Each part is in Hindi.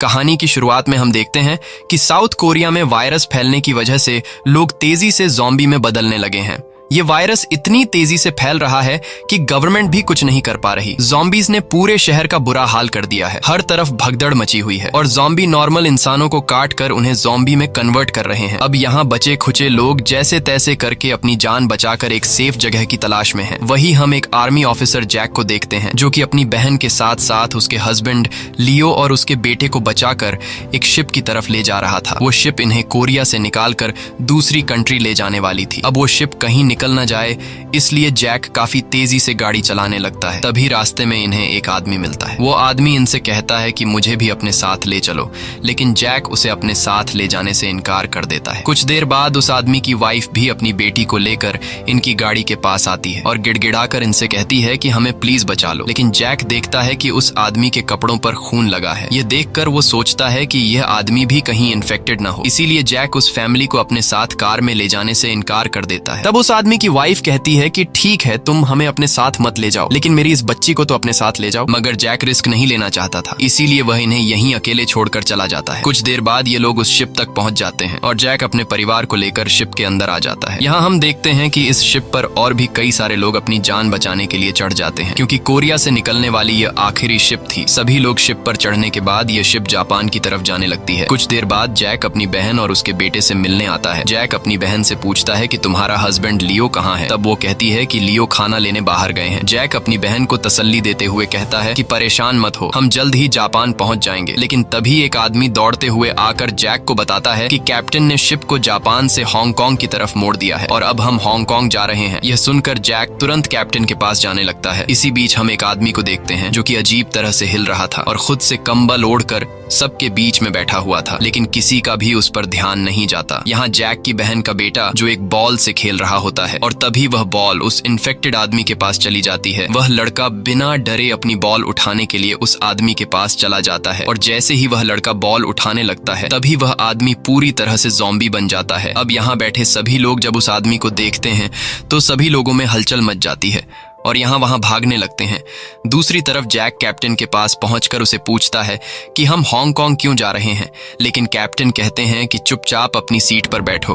कहानी की शुरुआत में हम देखते हैं कि साउथ कोरिया में वायरस फैलने की वजह से लोग तेजी से ज़ॉम्बी में बदलने लगे हैं। ये वायरस इतनी तेजी से फैल रहा है कि गवर्नमेंट भी कुछ नहीं कर पा रही। ज़ॉम्बीज ने पूरे शहर का बुरा हाल कर दिया है। हर तरफ भगदड़ मची हुई है और ज़ॉम्बी नॉर्मल इंसानों को काट कर उन्हें ज़ॉम्बी में कन्वर्ट कर रहे हैं। अब यहाँ बचे खुचे लोग जैसे तैसे करके अपनी जान बचाकर एक सेफ जगह की तलाश में हैं। वही हम एक आर्मी ऑफिसर जैक को देखते हैं जो कि अपनी बहन के साथ साथ उसके हस्बैंड लियो और उसके बेटे को बचाकर एक शिप की तरफ ले जा रहा था। वो शिप इन्हें कोरिया से निकालकर दूसरी कंट्री ले जाने वाली थी। अब वो शिप कहीं निकल न जाए इसलिए जैक काफी तेजी से गाड़ी चलाने लगता है। तभी रास्ते में इन्हें एक आदमी मिलता है। वो आदमी इनसे कहता है कि मुझे भी अपने साथ ले चलो, लेकिन जैक उसे अपने साथ ले जाने से इनकार कर देता है। कुछ देर बाद उस आदमी की वाइफ भी अपनी बेटी को लेकर इनकी गाड़ी के पास आती है और गिड़गिड़ाकर इनसे कहती है कि हमें प्लीज बचा लो। लेकिन जैक देखता है कि उस आदमी के कपड़ों पर खून लगा है। ये देखकर वो सोचता है कि यह आदमी भी कहीं इन्फेक्टेड ना हो, इसीलिए जैक उस फैमिली को अपने साथ कार में ले जाने से इनकार कर देता है। तब उस आदमी की वाइफ कहती है कि ठीक है, तुम हमें अपने साथ मत ले जाओ, लेकिन मेरी इस बच्ची को तो अपने साथ ले जाओ। मगर जैक रिस्क नहीं लेना चाहता था, इसीलिए वह इन्हें यहीं अकेले छोड़कर चला जाता है। कुछ देर बाद ये लोग उस शिप तक पहुंच जाते हैं और जैक अपने परिवार को लेकर शिप के अंदर आ जाता है। यहाँ हम देखते हैं कि इस शिप पर और भी कई सारे लोग अपनी जान बचाने के लिए चढ़ जाते हैं, क्योंकि कोरिया से निकलने वाली यह आखिरी शिप थी। सभी लोग शिप पर चढ़ने के बाद यह शिप जापान की तरफ जाने लगती है। कुछ देर बाद जैक अपनी बहन और उसके बेटे से मिलने आता है। जैक अपनी बहन से पूछता है कि तुम्हारा हस्बैंड लियो कहाँ है। तब वो कहती है कि लियो खाना लेने बाहर गए हैं। जैक अपनी बहन को तसल्ली देते हुए कहता है कि परेशान मत हो, हम जल्द ही जापान पहुंच जाएंगे। लेकिन तभी एक आदमी दौड़ते हुए आकर जैक को बताता है कि कैप्टन ने शिप को जापान से हांगकांग की तरफ मोड़ दिया है और अब हम हांगकांग जा रहे हैं। यह सुनकर जैक तुरंत कैप्टन के पास जाने लगता है। इसी बीच हम एक आदमी को देखते हैं जो कि अजीब तरह से हिल रहा था और खुद से कंबल ओढ़कर सबके बीच में बैठा हुआ था, लेकिन किसी का भी उस पर ध्यान नहीं जाता। यहाँ जैक की बहन का बेटा जो एक बॉल से खेल रहा होता है और तभी वह बॉल उस इन्फेक्टेड आदमी के पास चली जाती है। वह लड़का बिना डरे अपनी बॉल उठाने के लिए उस आदमी के पास चला जाता है और जैसे ही वह लड़का बॉल उठाने लगता है तभी वह आदमी पूरी तरह से ज़ॉम्बी बन जाता है। अब यहाँ बैठे सभी लोग जब उस आदमी को देखते हैं तो सभी लोगों में हलचल मच जाती है और यहाँ वहाँ भागने लगते हैं। दूसरी तरफ जैक कैप्टन के पास पहुंचकर उसे पूछता है कि हम हांगकांग क्यों जा रहे हैं, लेकिन कैप्टन कहते हैं कि चुपचाप अपनी सीट पर बैठो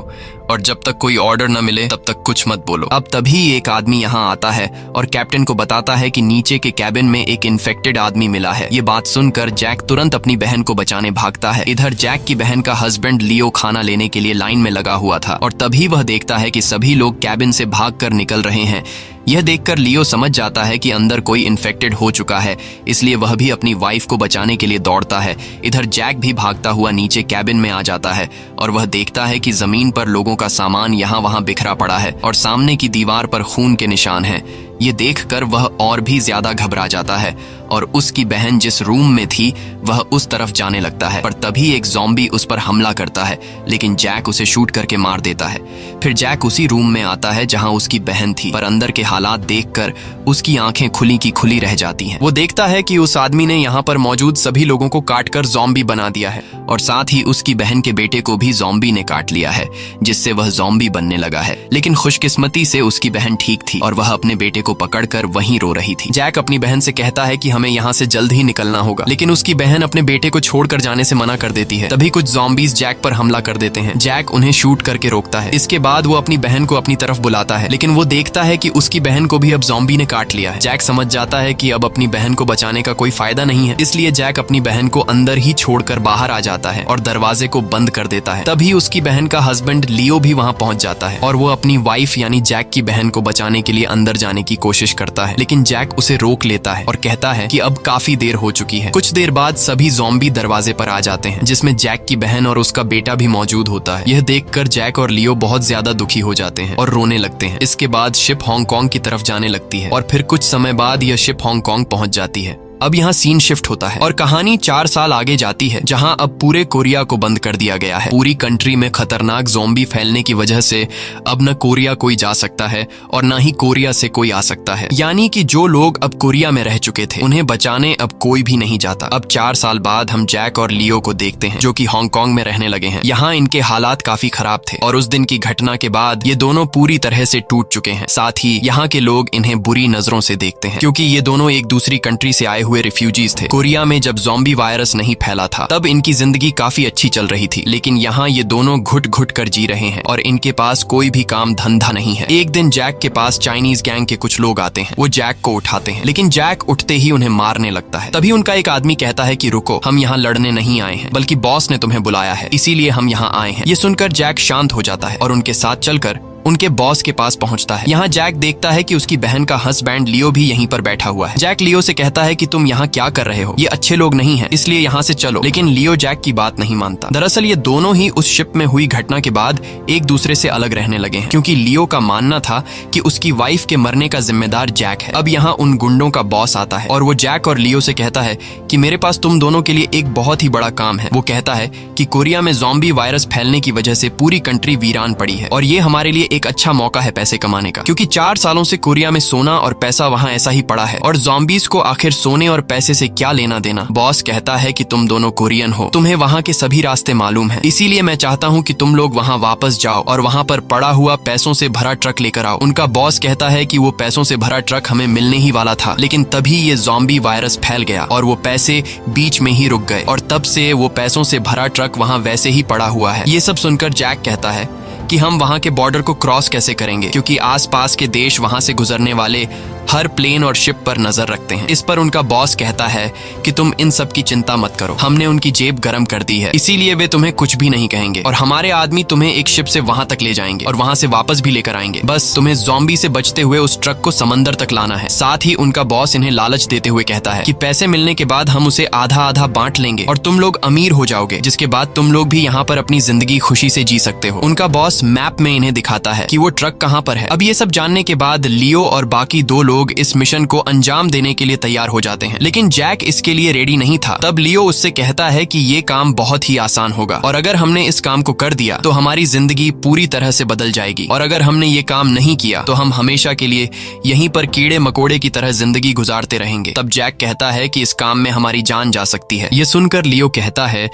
और जब तक कोई ऑर्डर न मिले तब तक कुछ मत बोलो। अब तभी एक आदमी यहाँ आता है और कैप्टन को बताता है कि नीचे के कैबिन में एक इन्फेक्टेड आदमी मिला है। ये बात सुनकर जैक तुरंत अपनी बहन को बचाने भागता है। इधर जैक की बहन का हस्बैंड लियो खाना लेने के लिए लाइन में लगा हुआ था और तभी वह देखता है कि सभी लोग कैबिन से भागकर निकल रहे हैं। यह देखकर लियो समझ जाता है कि अंदर कोई इन्फेक्टेड हो चुका है, इसलिए वह भी अपनी वाइफ को बचाने के लिए दौड़ता है। इधर जैक भी भागता हुआ नीचे कैबिन में आ जाता है और वह देखता है कि जमीन पर लोगों का सामान यहाँ वहाँ बिखरा पड़ा है और सामने की दीवार पर खून के निशान हैं। ये देखकर वह और भी ज्यादा घबरा जाता है और उसकी बहन जिस रूम में थी वह उस तरफ जाने लगता है, पर तभी एक ज़ॉम्बी उस पर हमला करता है, लेकिन जैक उसे शूट करके मार देता है। फिर जैक उसी रूम में आता है जहां उसकी बहन थी, पर अंदर के हालात देखकर उसकी आंखें खुली की खुली रह जाती हैं। वो देखता है कि उस आदमी ने यहाँ पर मौजूद सभी लोगों को काटकर ज़ॉम्बी बना दिया है और साथ ही उसकी बहन के बेटे को भी ज़ॉम्बी ने काट लिया है, जिससे वह ज़ॉम्बी बनने लगा है। लेकिन खुशकिस्मती से उसकी बहन ठीक थी और वह अपने बेटे को पकड़कर वहीं रो रही थी। जैक अपनी बहन से कहता है कि हमें यहाँ से जल्द ही निकलना होगा, लेकिन उसकी बहन अपने बेटे को छोड़कर जाने से मना कर देती है। तभी कुछ ज़ॉम्बीज जैक पर हमला कर देते हैं। जैक उन्हें शूट करके रोकता है। इसके बाद वो अपनी बहन को अपनी तरफ बुलाता है, लेकिन वो देखता है कि उसकी बहन को भी अब ज़ॉम्बी ने काट लिया है। जैक समझ जाता है कि अब अपनी बहन को बचाने का कोई फायदा नहीं है, इसलिए जैक अपनी बहन को अंदर ही छोड़कर बाहर आ जाता है और दरवाजे को बंद कर देता है। तभी उसकी बहन का हस्बैंड लियो भी वहाँ पहुंच जाता है और वो अपनी वाइफ यानी जैक की बहन को बचाने के लिए अंदर जाने की कोशिश करता है, लेकिन जैक उसे रोक लेता है और कहता है कि अब काफी देर हो चुकी है। कुछ देर बाद सभी ज़ॉम्बी दरवाजे पर आ जाते हैं, जिसमें जैक की बहन और उसका बेटा भी मौजूद होता है। यह देखकर जैक और लियो बहुत ज्यादा दुखी हो जाते हैं और रोने लगते हैं। इसके बाद शिप हांगकांग की तरफ जाने लगती है और फिर कुछ समय बाद यह शिप हांगकांग पहुंच जाती है। अब यहाँ सीन शिफ्ट होता है और कहानी 4 साल आगे जाती है, जहाँ अब पूरे कोरिया को बंद कर दिया गया है। पूरी कंट्री में खतरनाक ज़ॉम्बी फैलने की वजह से अब न कोरिया कोई जा सकता है और न ही कोरिया से कोई आ सकता है, यानी कि जो लोग अब कोरिया में रह चुके थे उन्हें बचाने अब कोई भी नहीं जाता। अब 4 साल बाद हम जैक और लियो को देखते हैं जो कि हांगकांग में रहने लगे हैं। यहाँ इनके हालात काफी खराब थे और उस दिन की घटना के बाद ये दोनों पूरी तरह से टूट चुके हैं। साथ ही यहाँ के लोग इन्हें बुरी नजरों से देखते हैं, क्योंकि ये दोनों एक दूसरी कंट्री से आए हुए रिफ्यूजीज थे। कोरिया में जब ज़ॉम्बी वायरस नहीं फैला था तब इनकी जिंदगी काफी अच्छी चल रही थी, लेकिन यहाँ ये दोनों घुट घुट कर जी रहे हैं और इनके पास कोई भी काम धंधा नहीं है। एक दिन जैक के पास चाइनीज गैंग के कुछ लोग आते हैं। वो जैक को उठाते हैं, लेकिन जैक उठते ही उन्हें मारने लगता है। तभी उनका एक आदमी कहता है कि रुको, हम यहाँ लड़ने नहीं आए हैं, बल्कि बॉस ने तुम्हें बुलाया है, इसीलिए हम यहाँ आए हैं। ये सुनकर जैक शांत हो जाता है और उनके साथ चलकर उनके बॉस के पास पहुंचता है। यहाँ जैक देखता है कि उसकी बहन का हस्बैंड लियो भी यहीं पर बैठा हुआ है। जैक लियो से कहता है कि तुम यहाँ क्या कर रहे हो, ये अच्छे लोग नहीं हैं, इसलिए यहाँ से चलो। लेकिन लियो जैक की बात नहीं मानता। दरअसल ये दोनों ही उस शिप में हुई घटना के बाद एक दूसरे से अलग रहने लगे हैं, क्योंकि लियो का मानना था कि उसकी वाइफ के मरने का जिम्मेदार जैक है। अब यहाँ उन गुंडों का बॉस आता है और वो जैक और लियो से कहता है कि मेरे पास तुम दोनों के लिए एक बहुत ही बड़ा काम है। वो कहता है कि कोरिया में ज़ॉम्बी वायरस फैलने की वजह से पूरी कंट्री वीरान पड़ी है और ये हमारे लिए एक अच्छा मौका है पैसे कमाने का, क्योंकि 4 सालों से कोरिया में सोना और पैसा वहाँ ऐसा ही पड़ा है और ज़ॉम्बीज को आखिर सोने और पैसे से क्या लेना देना। बॉस कहता है कि तुम दोनों कोरियन हो, तुम्हें वहाँ के सभी रास्ते मालूम है, इसीलिए मैं चाहता हूँ कि तुम लोग वहाँ वापस जाओ और वहाँ पर पड़ा हुआ पैसों से भरा ट्रक लेकर आओ। उनका बॉस कहता है कि वो पैसों से भरा ट्रक हमें मिलने ही वाला था, लेकिन तभी ये ज़ॉम्बी वायरस फैल गया और वो पैसे बीच में ही रुक गए और तब से वो पैसों से भरा ट्रक वहाँ वैसे ही पड़ा हुआ है। ये सब सुनकर जैक कहता है कि हम वहां के बॉर्डर को क्रॉस कैसे करेंगे, क्योंकि आसपास के देश वहां से गुजरने वाले हर प्लेन और शिप पर नजर रखते हैं। इस पर उनका बॉस कहता है कि तुम इन सब की चिंता मत करो, हमने उनकी जेब गर्म कर दी है, इसीलिए वे तुम्हें कुछ भी नहीं कहेंगे और हमारे आदमी तुम्हें एक शिप से वहां तक ले जाएंगे और वहां से वापस भी लेकर आएंगे। बस तुम्हें ज़ॉम्बी से बचते हुए उस ट्रक को समंदर तक लाना है। साथ ही उनका बॉस इन्हें लालच देते हुए कहता है कि पैसे मिलने के बाद हम उसे आधा आधा बांट लेंगे और तुम लोग अमीर हो जाओगे, जिसके बाद तुम लोग भी यहाँ पर अपनी जिंदगी खुशी से जी सकते हो। उनका बॉस मैप में इन्हें दिखाता है कि वो ट्रक कहाँ पर है। अब ये सब जानने के बाद लियो और बाकी 2 लोग इस मिशन को अंजाम देने के लिए तैयार हो जाते हैं, लेकिन जैक इसके लिए रेडी नहीं था। तब लियो उससे कहता है कि ये काम बहुत ही आसान होगा और अगर हमने इस काम को कर दिया तो हमारी जिंदगी पूरी तरह से बदल जाएगी और अगर हमने ये काम नहीं किया तो हम हमेशा के लिए यहीं पर कीड़े मकोड़े की तरह जिंदगी गुजारते रहेंगे। तब जैक कहता है कि इस काम में हमारी जान जा सकती है। ये सुनकर लियो कहता है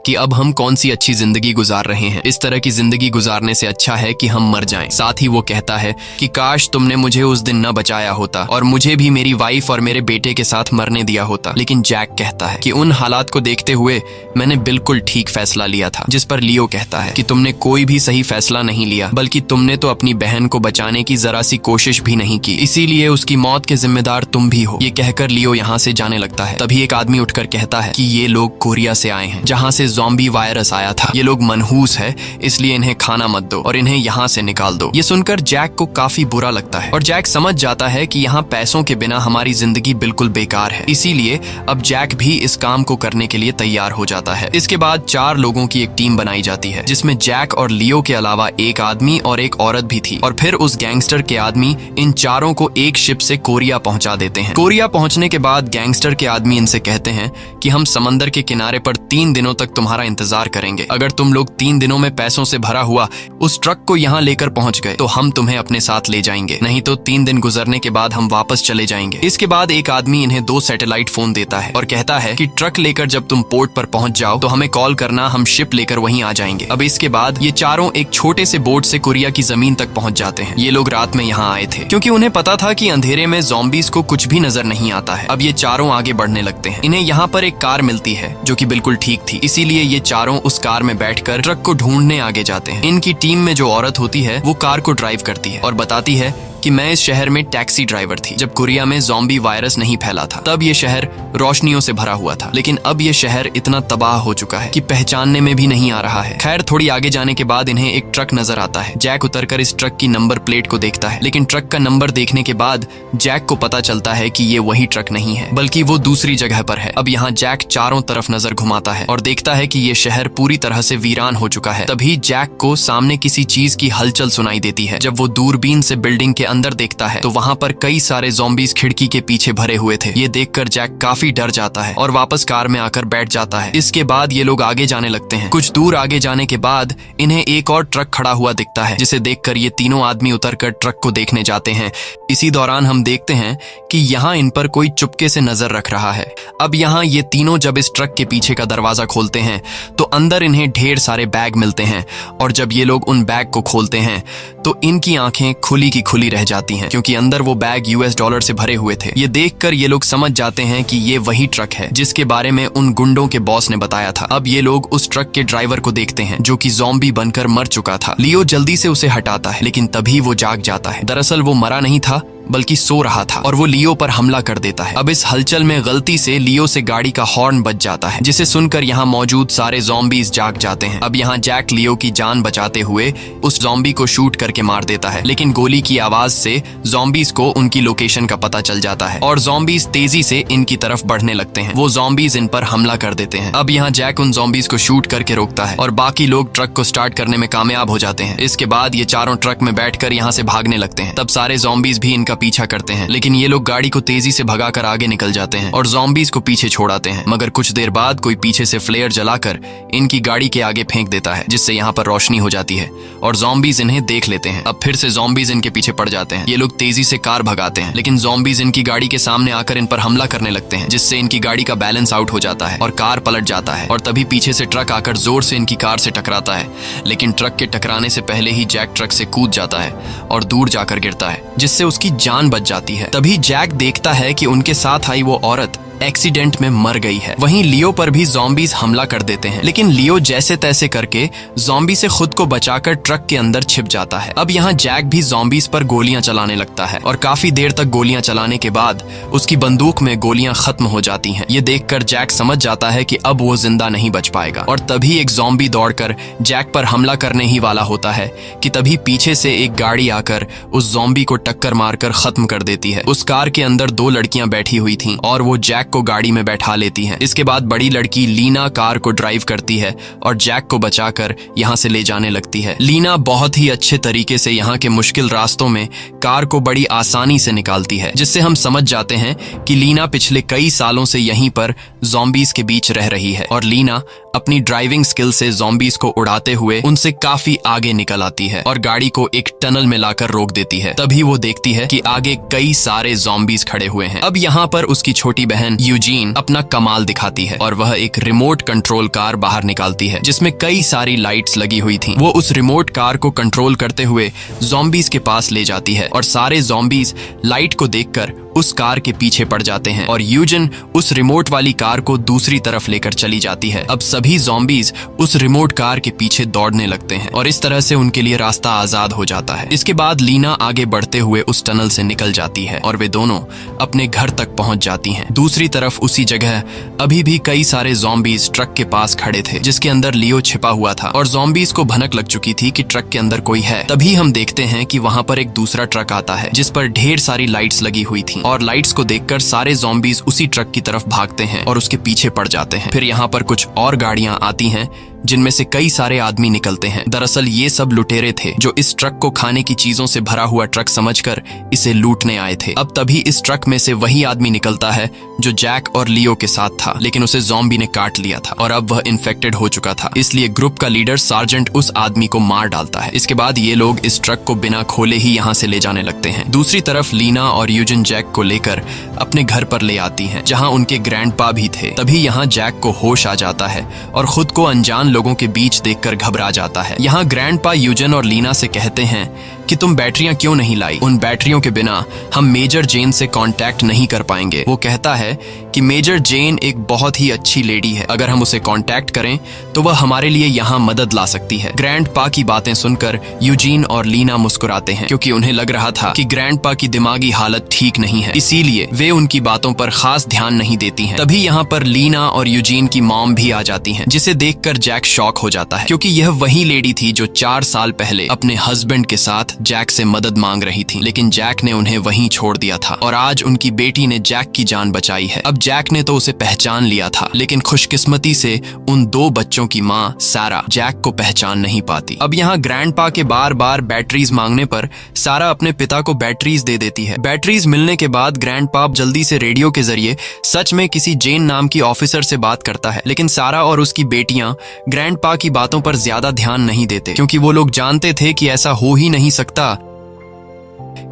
कि अब हम कौन सी अच्छी जिंदगी गुजार रहे हैं, इस तरह की जिंदगी गुजारने से अच्छा है कि हम मर जाएं। साथ ही वो कहता है कि काश तुमने मुझे उस दिन न बचाया होता और मुझे भी मेरी वाइफ और मेरे बेटे के साथ मरने दिया होता। लेकिन जैक कहता है कि उन हालात को देखते हुए मैंने बिल्कुल ठीक फैसला लिया था। जिस पर लियो कहता है कि तुमने कोई भी सही फैसला नहीं लिया, बल्कि तुमने तो अपनी बहन को बचाने की जरा सी कोशिश भी नहीं की, इसीलिए उसकी मौत के जिम्मेदार तुम भी हो। ये कहकर लियो यहाँ से जाने लगता है। तभी एक आदमी उठकर कहता है कि ये लोग कोरिया से आए हैं, जहाँ से ज़ॉम्बी वायरस आया था। ये लोग मनहूस है, इसलिए इन्हें खाना मत दो और इन्हें यहाँ से निकाल दो। ये सुनकर जैक को काफी बुरा लगता है और जैक समझ जाता है कि यहाँ पैसों के बिना हमारी जिंदगी बिल्कुल बेकार है, इसीलिए अब जैक भी इस काम को करने के लिए तैयार हो जाता है। इसके बाद 4 लोगों की एक टीम बनाई जाती है, जिसमें जैक और लियो के अलावा एक आदमी और एक औरत भी थी और फिर उस गैंगस्टर के आदमी इन चारों को एक शिप से कोरिया पहुंचा देते हैं। कोरिया पहुंचने के बाद गैंगस्टर के आदमी इनसे कहते हैं कि हम समंदर के किनारे पर 3 दिनों तक तुम्हारा इंतजार करेंगे। अगर तुम लोग 3 दिनों में पैसों से भरा हुआ उस ट्रक को यहाँ लेकर पहुंच गए तो हम तुम्हें अपने साथ ले जाएंगे, नहीं तो 3 दिन गुजरने के बाद हम वापस चले जाएंगे। इसके बाद एक आदमी इन्हें 2 सैटेलाइट फोन देता है और कहता है कि ट्रक लेकर जब तुम पोर्ट पर पहुंच जाओ तो हमें कॉल करना, हम शिप लेकर वहीं आ जाएंगे। अब इसके बाद ये चारों एक छोटे से बोट से कोरिया की जमीन तक पहुंच जाते हैं। ये लोग रात में यहाँ आए थे क्योंकि उन्हें पता था कि अंधेरे में ज़ॉम्बीज को कुछ भी नजर नहीं आता है। अब ये चारों आगे बढ़ने लगते हैं। इन्हें यहाँ पर एक कार मिलती है जो कि बिल्कुल ठीक थी, इसीलिए ये चारों उस कार में बैठकर ट्रक को ढूंढने आगे जाते हैं। इनकी टीम में जो औरत होती है वो कार को ड्राइव करती है और बताती है कि मैं इस शहर में टैक्सी ड्राइवर थी जब कोरिया में ज़ॉम्बी वायरस नहीं फैला था। तब ये शहर रोशनियों से भरा हुआ था, लेकिन अब ये शहर इतना तबाह हो चुका है कि पहचानने में भी नहीं आ रहा है। खैर, थोड़ी आगे जाने के बाद इन्हें एक ट्रक नजर आता है। जैक उतरकर इस ट्रक की नंबर प्लेट को देखता है, लेकिन ट्रक का नंबर देखने के बाद जैक को पता चलता है कि ये वही ट्रक नहीं है, बल्कि वो दूसरी जगह पर है। अब यहाँ जैक चारों तरफ नजर घुमाता है और देखता है कि ये शहर पूरी तरह से वीरान हो चुका है। तभी जैक को सामने किसी चीज की हलचल सुनाई देती है। जब वो दूरबीन से बिल्डिंग के अंदर देखता है तो वहाँ पर कई सारे ज़ॉम्बीज खिड़की के पीछे भरे हुए थे। ये देखकर जैक काफी डर जाता है और वापस कार में आकर बैठ जाता है। इसके बाद ये लोग आगे जाने लगते हैं। कुछ दूर आगे जाने के बाद इन्हें एक और ट्रक खड़ा हुआ दिखता है, जिसे देखकर ये तीनों आदमी उतरकर ट्रक को देखने जाते हैं। इसी दौरान हम देखते हैं कि यहाँ इन पर कोई चुपके से नजर रख रहा है। अब यहाँ ये तीनों जब इस ट्रक के पीछे का दरवाजा खोलते हैं तो अंदर इन्हें ढेर सारे बैग मिलते हैं और जब ये लोग उन बैग को खोलते हैं तो इनकी आंखें खुली की खुली रह रह जाती हैं क्योंकि अंदर वो बैग US डॉलर से भरे हुए थे। ये देखकर ये लोग समझ जाते हैं कि ये वही ट्रक है जिसके बारे में उन गुंडों के बॉस ने बताया था। अब ये लोग उस ट्रक के ड्राइवर को देखते हैं जो कि ज़ॉम्बी बनकर मर चुका था। लियो जल्दी से उसे हटाता है लेकिन तभी वो जाग जाता है। दरअसल वो मरा नहीं था बल्कि सो रहा था और वो लियो पर हमला कर देता है। अब इस हलचल में गलती से लियो से गाड़ी का हॉर्न बज जाता है जिसे सुनकर यहाँ मौजूद सारे ज़ॉम्बीज जाग जाते हैं। अब यहाँ जैक लियो की जान बचाते हुए उस ज़ॉम्बी को शूट करके मार देता है, लेकिन गोली की आवाज से ज़ॉम्बीज को उनकी लोकेशन का पता चल जाता है और ज़ॉम्बीज तेजी से इनकी तरफ बढ़ने लगते हैं। वो ज़ॉम्बीज इन पर हमला कर देते हैं। अब यहाँ जैक उन ज़ॉम्बीज को शूट करके रोकता है और बाकी लोग ट्रक को स्टार्ट करने में कामयाब हो जाते हैं। इसके बाद ये चारों ट्रक में बैठकर यहाँ से भागने लगते हैं। तब सारे ज़ॉम्बीज भी इनका पीछा करते हैं, लेकिन ये लोग गाड़ी को तेजी से भगाकर आगे निकल जाते हैं और ज़ॉम्बीज को पीछे छोड़ाते हैं। मगर कुछ देर बाद कोई पीछे से फ्लेयर जलाकर इनकी गाड़ी के आगे फेंक देता है जिससे यहाँ पर रोशनी हो जाती है और ज़ॉम्बीज इन्हें देख लेते हैं। अब फिर से ज़ॉम्बीज इनके पीछे पड़ जाते हैं। ये लोग तेजी से कार भगाते हैं, लेकिन ज़ॉम्बीज इनकी गाड़ी के सामने आकर इन पर हमला करने लगते हैं जिससे इनकी गाड़ी का बैलेंस आउट हो जाता है और कार पलट जाता है। और तभी पीछे से ट्रक आकर जोर से इनकी कार से टकराता है, लेकिन ट्रक के टकराने से पहले ही जैक ट्रक से कूद जाता है और दूर जाकर गिरता है जिससे उसकी जान बच जाती है। तभी जैक देखता है कि उनके साथ आई वो औरत एक्सीडेंट में मर गई है। वहीं लियो पर भी ज़ॉम्बीज हमला कर देते हैं, लेकिन लियो जैसे तैसे करके ज़ॉम्बी से खुद को बचाकर ट्रक के अंदर छिप जाता है। अब यहाँ जैक भी ज़ॉम्बीज पर गोलियां चलाने लगता है और काफी देर तक गोलियां चलाने के बाद उसकी बंदूक में गोलियां खत्म हो जाती हैं। ये देखकर जैक समझ जाता है कि अब वो जिंदा नहीं बच पाएगा और तभी एक ज़ॉम्बी दौड़कर जैक पर हमला करने ही वाला होता है कि तभी पीछे से एक गाड़ी आकर उस ज़ॉम्बी को टक्कर मारकर खत्म कर देती है। उस कार के अंदर 2 लड़कियां बैठी हुई थीं और वो जैक को गाड़ी में बैठा लेती हैं। इसके बाद बड़ी लड़की लीना कार को ड्राइव करती है और जैक को बचाकर यहाँ से ले जाने लगती है। लीना बहुत ही अच्छे तरीके से यहाँ के मुश्किल रास्तों में कार को बड़ी आसानी से निकालती है, जिससे हम समझ जाते हैं कि लीना पिछले कई सालों से यहीं पर ज़ॉम्बीज के बीच रह रही है और लीना अपनी ड्राइविंग स्किल से ज़ॉम्बीज को उड़ाते हुए उनसे काफी आगे निकल आती है और गाड़ी को एक टनल में लाकर रोक देती है। तभी वो देखती है कि आगे कई सारे ज़ॉम्बीज खड़े हुए हैं। अब यहाँ पर उसकी छोटी बहन यूजीन अपना कमाल दिखाती है और वह एक रिमोट कंट्रोल कार बाहर निकालती है जिसमें कई सारी लाइट्स लगी हुई थीं। वो उस रिमोट कार को कंट्रोल करते हुए ज़ॉम्बीज के पास ले जाती है और सारे ज़ॉम्बीज लाइट को देखकर उस कार के पीछे पड़ जाते हैं और यूजिन उस रिमोट वाली कार को दूसरी तरफ लेकर चली जाती है। अब सभी ज़ॉम्बीज उस रिमोट कार के पीछे दौड़ने लगते हैं और इस तरह से उनके लिए रास्ता आजाद हो जाता है। इसके बाद लीना आगे बढ़ते हुए उस टनल से निकल जाती है और वे दोनों अपने घर तक पहुंच जाती हैं। दूसरी तरफ उसी जगह अभी भी कई सारे ज़ॉम्बीज ट्रक के पास खड़े थे जिसके अंदर लियो छिपा हुआ था और ज़ॉम्बीज को भनक लग चुकी थी कि ट्रक के अंदर कोई है। तभी हम देखते हैं कि वहां पर एक दूसरा ट्रक आता है जिस पर ढेर सारी लाइट्स लगी हुई थी और लाइट्स को देखकर सारे ज़ॉम्बीज उसी ट्रक की तरफ भागते हैं और उसके पीछे पड़ जाते हैं। फिर यहाँ पर कुछ और गाड़ियां आती हैं जिनमें से कई सारे आदमी निकलते हैं। दरअसल ये सब लुटेरे थे जो इस ट्रक को खाने की चीजों से भरा हुआ ट्रक समझकर इसे लूटने आए थे। अब तभी इस ट्रक में से वही आदमी निकलता है जो जैक और लियो के साथ था, लेकिन उसे ज़ॉम्बी ने काट लिया था और अब वह इन्फेक्टेड हो चुका था। इसलिए ग्रुप का लीडर सार्जेंट उस आदमी को मार डालता है। इसके बाद ये लोग इस ट्रक को बिना खोले ही यहाँ से ले जाने लगते हैं। दूसरी तरफ लीना और यूजिन जैक को लेकर अपने घर पर ले आती हैं जहाँ उनके ग्रैंडपा भी थे। तभी यहाँ जैक को होश आ जाता है और खुद को अनजान लोगों के बीच देखकर घबरा जाता है। यहाँ ग्रैंडपा यूजिन और लीना से कहते हैं कि तुम बैटरियां क्यों नहीं लाई? उन बैटरियों के बिना हम मेजर जेन से कांटेक्ट नहीं कर पाएंगे। वो कहता है कि मेजर जेन एक बहुत ही अच्छी लेडी है, अगर हम उसे कांटेक्ट करें तो वह हमारे लिए यहाँ मदद ला सकती है। ग्रैंडपा की बातें सुनकर यूजीन और लीना मुस्कुराते हैं क्योंकि उन्हें लग रहा था कि ग्रैंडपा की दिमागी हालत ठीक नहीं है, इसीलिए वे उनकी बातों पर खास ध्यान नहीं देती हैं। तभी यहाँ पर लीना और यूजीन की मॉम भी आ जाती हैं, जिसे देखकर जैक शॉक हो जाता है क्योंकि यह वही लेडी थी जो 4 साल पहले अपने हस्बैंड के साथ जैक से मदद मांग रही थी, लेकिन जैक ने उन्हें वहीं छोड़ दिया था और आज उनकी बेटी ने जैक की जान बचाई है। अब जैक ने तो उसे पहचान लिया था, लेकिन खुशकिस्मती से उन 2 बच्चों की माँ सारा जैक को पहचान नहीं पाती। अब यहाँ ग्रैंडपा के बार बार बैटरीज मांगने पर सारा अपने पिता को बैटरीज दे देती है। बैटरीज मिलने के बाद ग्रैंडपा जल्दी से रेडियो के जरिए सच में किसी जेन नाम की ऑफिसर से बात करता है, लेकिन सारा और उसकी बेटियां ग्रैंडपा की बातों पर ज्यादा ध्यान नहीं देते क्योंकि वो लोग जानते थे कि ऐसा हो ही नहीं सकता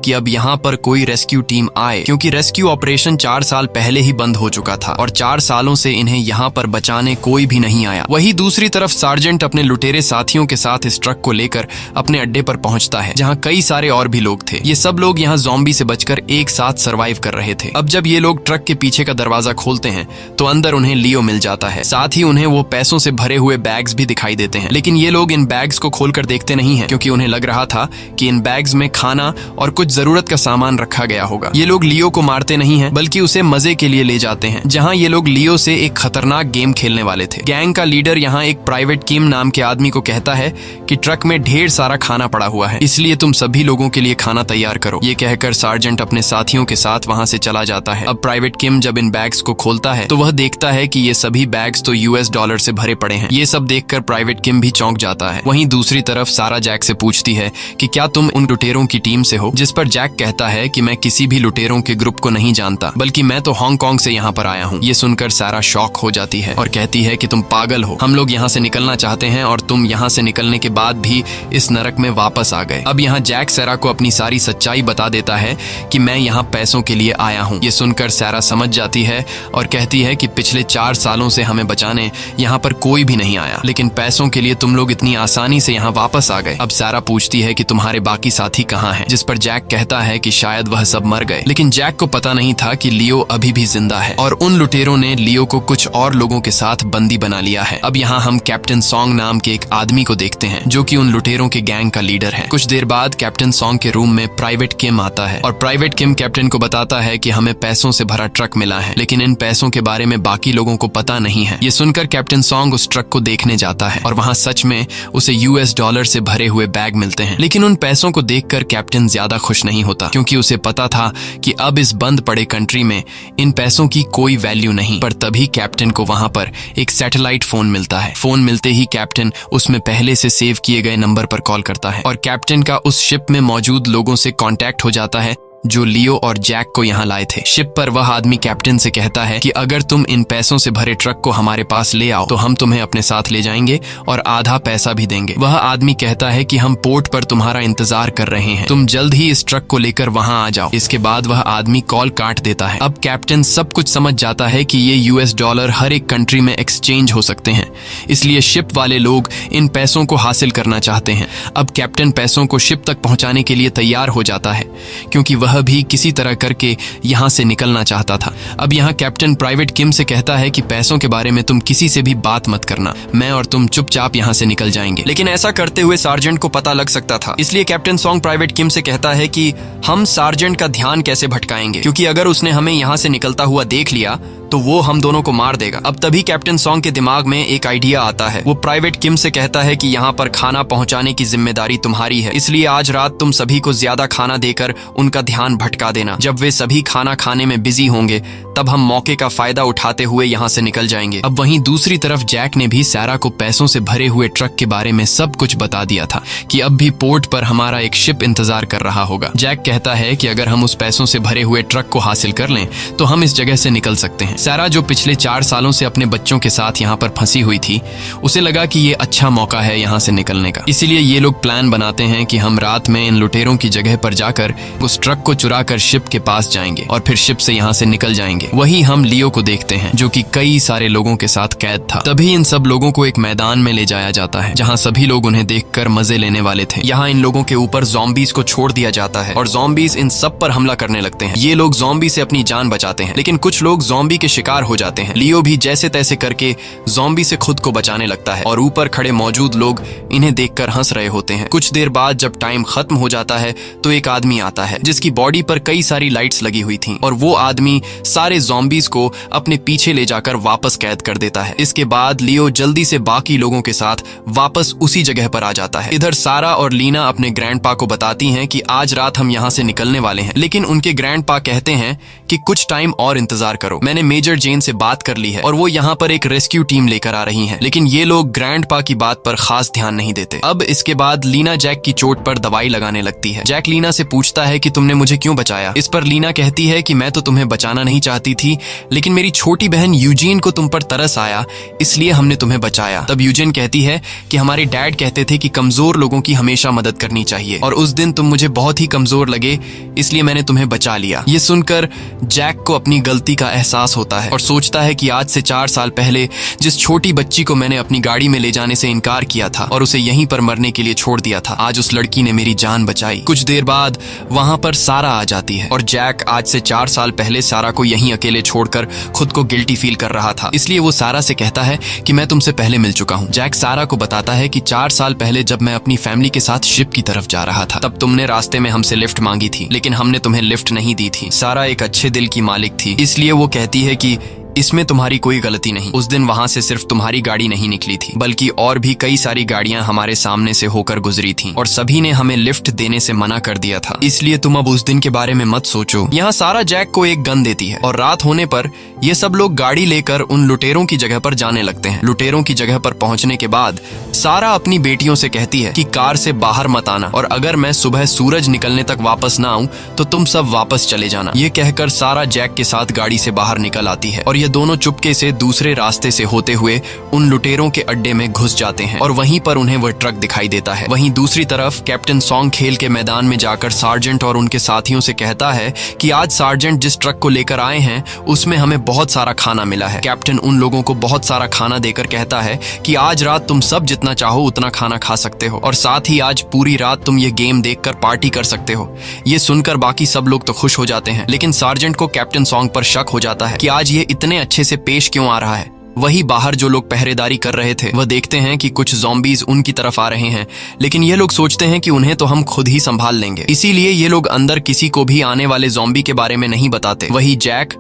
कि अब यहाँ पर कोई रेस्क्यू टीम आए, क्योंकि रेस्क्यू ऑपरेशन 4 साल पहले ही बंद हो चुका था और 4 सालों से इन्हें यहाँ पर बचाने कोई भी नहीं आया। वही दूसरी तरफ सार्जेंट अपने लुटेरे साथियों के साथ इस ट्रक को लेकर अपने अड्डे पर पहुंचता है, जहाँ कई सारे और भी लोग थे। ये सब लोग यहाँ ज़ॉम्बी से बचकर एक साथ सर्वाइव कर रहे थे। अब जब ये लोग ट्रक के पीछे का दरवाजा खोलते हैं तो अंदर उन्हें लियो मिल जाता है। साथ ही उन्हें वो पैसों से भरे हुए बैग्स भी दिखाई देते हैं, लेकिन ये लोग इन बैग्स को खोलकर देखते नहीं हैं, क्योंकि उन्हें लग रहा था कि इन बैग्स में खाना और कुछ जरूरत का सामान रखा गया होगा। ये लोग लियो को मारते नहीं हैं, बल्कि उसे मजे के लिए ले जाते हैं, जहां ये लोग लियो से एक खतरनाक गेम खेलने वाले थे। गैंग का लीडर यहाँ एक प्राइवेट किम नाम के आदमी को कहता है कि ट्रक में ढेर सारा खाना पड़ा हुआ है, इसलिए तुम सभी लोगों के लिए खाना तैयार करो। ये कहकर सार्जेंट अपने साथियों के साथ वहां से चला जाता है। अब प्राइवेट किम जब इन बैग्स को खोलता है तो वह देखता है कि ये सभी बैग्स तो US डॉलर से भरे पड़े हैं। ये सब देखकर प्राइवेट किम भी चौंक जाता है। वहीं दूसरी तरफ सारा जैक से पूछती है कि क्या तुम उन लुटेरों की टीम से हो, जिस पर जैक कहता है कि मैं किसी भी लुटेरों के ग्रुप को नहीं जानता, बल्कि मैं तो हांगकांग से यहाँ पर आया हूँ। ये सुनकर सारा शॉक हो जाती है और कहती है कि तुम पागल हो, हम लोग यहाँ से निकलना चाहते हैं और तुम यहाँ से निकलने के बाद भी इस नरक में वापस आ गए। अब यहाँ जैक सारा को अपनी सारी सच्चाई बता देता है कि मैं यहाँ पैसों के लिए आया हूँ। ये सुनकर सारा समझ जाती है और कहती है कि पिछले 4 सालों से हमें बचाने यहाँ पर कोई भी नहीं आया, लेकिन पैसों के लिए तुम लोग इतनी आसानी से यहाँ वापस आ गए। अब सारा पूछती है कि तुम्हारे बाकी साथी कहाँ हैं, जिस पर जैक कहता है कि शायद वह सब मर गए, लेकिन जैक को पता नहीं था कि लियो अभी भी जिंदा है और उन लुटेरों ने लियो को कुछ और लोगों के साथ बंदी बना लिया है। अब यहाँ हम कैप्टन सॉन्ग नाम के एक आदमी को देखते हैं, जो कि उन लुटेरों के गैंग का लीडर है। कुछ देर बाद कैप्टन सॉन्ग के रूम में प्राइवेट किम आता है और प्राइवेट किम कैप्टन को बताता है कि हमें पैसों से भरा ट्रक मिला है, लेकिन इन पैसों के बारे में बाकी लोगों को पता नहीं है। ये सुनकर कैप्टन सॉन्ग उस ट्रक को देखने जाता है और वहाँ सच में उसे US डॉलर से भरे हुए बैग मिलते हैं, लेकिन उन पैसों को देखकर कैप्टन ज्यादा खुश नहीं होता, क्योंकि उसे पता था कि अब इस बंद पड़े कंट्री में इन पैसों की कोई वैल्यू नहीं। पर तभी कैप्टन को वहां पर एक सैटेलाइट फोन मिलता है। फोन मिलते ही कैप्टन उसमें पहले से सेव किए गए नंबर पर कॉल करता है और कैप्टन का उस शिप में मौजूद लोगों से कांटेक्ट हो जाता है जो लियो और जैक को यहाँ लाए थे। शिप पर वह आदमी कैप्टन से कहता है कि अगर तुम इन पैसों से भरे ट्रक को हमारे पास ले आओ तो हम तुम्हें अपने साथ ले जाएंगे और आधा पैसा भी देंगे। वह आदमी कहता है कि हम पोर्ट पर तुम्हारा इंतजार कर रहे हैं, तुम जल्द ही इस ट्रक को लेकर वहाँ आ जाओ। इसके बाद वह आदमी कॉल काट देता है। अब कैप्टन सब कुछ समझ जाता है कि ये US डॉलर हर एक कंट्री में एक्सचेंज हो सकते हैं, इसलिए शिप वाले लोग इन पैसों को हासिल करना चाहते हैं। अब कैप्टन पैसों को शिप तक पहुंचाने के लिए तैयार हो जाता है, क्योंकि वह भी किसी तरह करके यहाँ से निकलना चाहता था। अब यहाँ कैप्टन प्राइवेट किम से कहता है कि पैसों के बारे में तुम किसी से भी बात मत करना, मैं और तुम चुपचाप यहाँ से निकल जाएंगे। लेकिन ऐसा करते हुए सार्जेंट को पता लग सकता था, इसलिए कैप्टन सॉन्ग प्राइवेट किम से कहता है कि हम सार्जेंट का ध्यान कैसे भटकाएंगे, क्योंकि अगर उसने हमें यहाँ से निकलता हुआ देख लिया तो वो हम दोनों को मार देगा। अब तभी कैप्टन सॉन्ग के दिमाग में एक आइडिया आता है। वो प्राइवेट किम से कहता है कि यहाँ पर खाना पहुँचाने की जिम्मेदारी तुम्हारी है, इसलिए आज रात तुम सभी को ज्यादा खाना देकर उनका ध्यान भटका देना। जब वे सभी खाना खाने में बिजी होंगे तब हम मौके का फायदा उठाते हुए यहाँ से निकल जाएंगे। अब वहीं दूसरी तरफ जैक ने भी सारा को पैसों से भरे हुए ट्रक के बारे में सब कुछ बता दिया था कि अब भी पोर्ट पर हमारा एक शिप इंतजार कर रहा होगा। जैक कहता है कि अगर हम उस पैसों से भरे हुए ट्रक को हासिल कर लें तो हम इस जगह से निकल सकते हैं। सारा जो पिछले 4 सालों से अपने बच्चों के साथ यहाँ पर फंसी हुई थी, उसे लगा कि ये अच्छा मौका है यहाँ से निकलने का। इसीलिए ये लोग प्लान बनाते हैं कि हम रात में इन लुटेरों की जगह पर जाकर उस ट्रक को चुरा कर शिप के पास जाएंगे और फिर शिप से यहाँ से निकल जाएंगे। वही हम लियो को देखते हैं, जो कि कई सारे लोगों के साथ कैद था। तभी इन सब लोगों को एक मैदान में ले जाया जाता है, जहाँ सभी लोग उन्हें देखकर मजे लेने वाले थे। यहाँ इन लोगों के ऊपर ज़ॉम्बीज को छोड़ दिया जाता है और ज़ॉम्बीज इन सब पर हमला करने लगते हैं। ये लोग ज़ॉम्बी से अपनी जान बचाते हैं, लेकिन कुछ लोग ज़ॉम्बी के शिकार हो जाते हैं। लियो भी जैसे तैसे करके ज़ॉम्बी से खुद को बचाने लगता है और ऊपर खड़े मौजूद लोग इन्हें देखकर हंस रहे होते हैं। कुछ देर बाद जब टाइम खत्म हो जाता है तो एक आदमी आता है जिसकी बॉडी पर कई सारी लाइट्स लगी हुई थीं और वो आदमी सारे ज़ॉम्बीज को अपने पीछे ले जाकर वापस कैद कर देता है। इसके बाद लियो जल्दी से बाकी लोगों के साथ वापस उसी जगह पर आ जाता है। इधर सारा और लीना अपने ग्रैंडपा को बताती हैं कि आज रात हम यहाँ से निकलने वाले हैं, लेकिन उनके ग्रैंडपा कहते हैं कि कुछ टाइम और इंतजार करो, मैंने मेजर जेन से बात कर ली है और वो यहाँ पर एक रेस्क्यू टीम लेकर आ रही है। लेकिन ये लोग ग्रैंडपा की बात पर खास ध्यान नहीं देते। अब इसके बाद लीना जैक की चोट पर दवाई लगाने लगती है। जैक लीना से पूछता है कि तुमने मुझे क्यों बचाया। इस पर लीना कहती है कि मैं तो तुम्हें बचाना नहीं चाहती आती थी, लेकिन मेरी छोटी बहन यूजीन को तुम पर तरस आया, इसलिए हमने तुम्हें बचाया। तब यूजीन कहती है कि हमारे डैड कहते थे कि कमजोर लोगों की हमेशा मदद करनी चाहिए, और उस दिन तुम मुझे बहुत ही कमजोर लगे, इसलिए मैंने तुम्हें बचा लिया। ये सुनकर जैक को अपनी गलती का एहसास होता है और सोचता है कि आज से 4 साल पहले जिस छोटी बच्ची को मैंने अपनी गाड़ी में ले जाने से इनकार किया था और उसे यहीं पर मरने के लिए छोड़ दिया था, आज उस लड़की ने मेरी जान बचाई। कुछ देर बाद वहां पर सारा आ जाती है और जैक आज से 4 साल पहले सारा को यहीं अकेले छोड़कर खुद को गिल्टी फील कर रहा था, इसलिए वो सारा से कहता है कि मैं तुमसे पहले मिल चुका हूँ। जैक सारा को बताता है कि 4 साल पहले जब मैं अपनी फैमिली के साथ शिप की तरफ जा रहा था, तब तुमने रास्ते में हमसे लिफ्ट मांगी थी, लेकिन हमने तुम्हें लिफ्ट नहीं दी थी। सारा एक अच्छे दिल की मालिक थी, इसलिए वो कहती है कि इसमें तुम्हारी कोई गलती नहीं। उस दिन वहां से सिर्फ तुम्हारी गाड़ी नहीं निकली थी, बल्कि और भी कई सारी गाड़ियां हमारे सामने से होकर गुजरी थीं और सभी ने हमें लिफ्ट देने से मना कर दिया था, इसलिए तुम अब उस दिन के बारे में मत सोचो। यहाँ सारा जैक को एक गन देती है और रात होने पर ये सब लोग गाड़ी लेकर उन लुटेरों की जगह पर जाने लगते हैं। लुटेरों की जगह पर पहुंचने के बाद सारा अपनी बेटियों से कहती है कि कार से बाहर मत आना, और अगर मैं सुबह सूरज निकलने तक वापस ना आऊं तो तुम सब वापस चले जाना। ये कहकर सारा जैक के साथ गाड़ी से बाहर निकल आती है और ये दोनों चुपके से दूसरे रास्ते से होते हुए उन लुटेरों के अड्डे में घुस जाते हैं और वहीं पर उन्हें वह ट्रक दिखाई देता है। वहीं दूसरी तरफ कैप्टन सॉन्ग खेल के मैदान में जाकर सार्जेंट और उनके साथियों से कहता है कि आज सार्जेंट जिस ट्रक को लेकर आए हैं उसमें हमें बहुत सारा खाना मिला है। कैप्टन उन लोगों को बहुत सारा खाना देकर कहता है कि आज रात तुम सब जितना चाहो उतना खाना खा सकते हो, और साथ ही आज पूरी रात तुम ये गेम देखकर पार्टी कर सकते हो। ये सुनकर बाकी सब लोग तो खुश हो जाते हैं, लेकिन सार्जेंट को कैप्टन सॉन्ग पर शक हो जाता है कि आज ये इतने अच्छे से पेश क्यों आ रहा है। वही बाहर जो लोग पहरेदारी कर रहे थे वह देखते हैं कि कुछ ज़ॉम्बीज उनकी तरफ आ रहे हैं, लेकिन ये लोग सोचते हैं कि उन्हें तो हम खुद ही संभाल लेंगे, इसीलिए ये लोग अंदर किसी को भी आने वाले ज़ॉम्बी के बारे में नहीं बताते। वही जैक